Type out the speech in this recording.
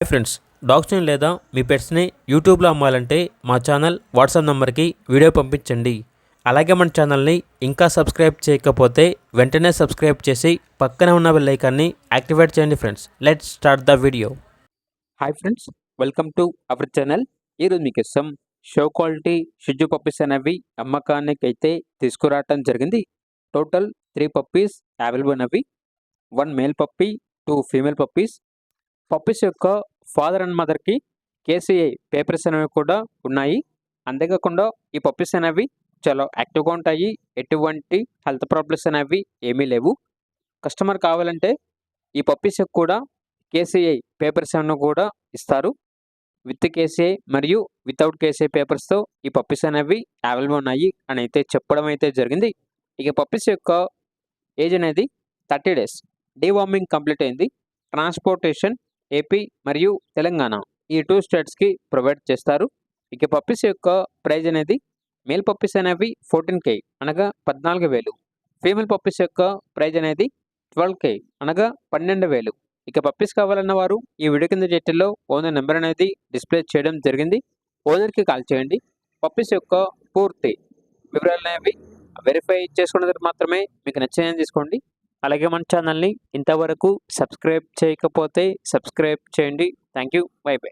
Hi friends, డాగ్స్ని లేదా మీ పెట్స్ని యూట్యూబ్లో అమ్మాలంటే మా ఛానల్ వాట్సాప్ నెంబర్కి వీడియో పంపించండి. అలాగే మన ఛానల్ని ఇంకా సబ్స్క్రైబ్ చేయకపోతే వెంటనే సబ్స్క్రైబ్ చేసి పక్కనే ఉన్న బెల్ ఐకాన్ని యాక్టివేట్ చేయండి friends. Let's start the video. Hi friends, welcome to our channel. ఈరోజు మీకు ఇష్టం షో క్వాలిటీ షిజు పప్పీస్ అనేవి అమ్మకానికి అయితే తీసుకురావటం జరిగింది. టోటల్ 3 పప్పీస్ అవైలబుల్ అనేవి. 1 male puppy, 2 female puppies. Puppies యొక్క ఫాదర్ అండ్ మదర్కి కేసీఐ పేపర్స్ అనేవి కూడా ఉన్నాయి. అంతేకాకుండా ఈ పప్పీస్ అనేవి చాలా యాక్టివ్గా ఉంటాయి. ఎటువంటి హెల్త్ ప్రాబ్లమ్స్ అనేవి ఏమీ లేవు. కస్టమర్ కావాలంటే ఈ పప్పీస్ కూడా కేసీఐ పేపర్స్ అనేవి కూడా ఇస్తారు. విత్ కేసీఐ మరియు వితౌట్ కేసీఐ పేపర్స్తో ఈ పప్పీస్ అనేవి అవైలబుల్ ఉన్నాయి అని అయితే చెప్పడం అయితే జరిగింది. ఇక పప్పీస్ యొక్క ఏజ్ అనేది 30 days. డీవార్మింగ్ కంప్లీట్ అయింది. ట్రాన్స్పోర్టేషన్ ఏపీ మరియు తెలంగాణ ఈ 2 స్టేట్స్కి ప్రొవైడ్ చేస్తారు. ఇక పప్పీస్ యొక్క ప్రైజ్ అనేది మేల్ పప్పీస్ అనేవి 14K అనగా 14,000. ఫీమేల్ పప్పీస్ యొక్క ప్రైజ్ అనేది 12K అనగా 12,000. ఇక పప్పీస్ కావాలన్న వారు ఈ వీడియో కింద టైటిల్లో ఓనర్ నెంబర్ అనేది డిస్ప్లే చేయడం జరిగింది. ఓనర్కి కాల్ చేయండి. పప్పీస్ యొక్క పూర్తి వివరాలు అనేవి వెరిఫై చేసుకున్న తర్వాత మాత్రమే మీకు నచ్చిన తీసుకోండి. అలాగే మన ఛానల్ని ఇంతవరకు సబ్స్క్రైబ్ చేయకపోతే సబ్స్క్రైబ్ చేయండి. Thank you. By by.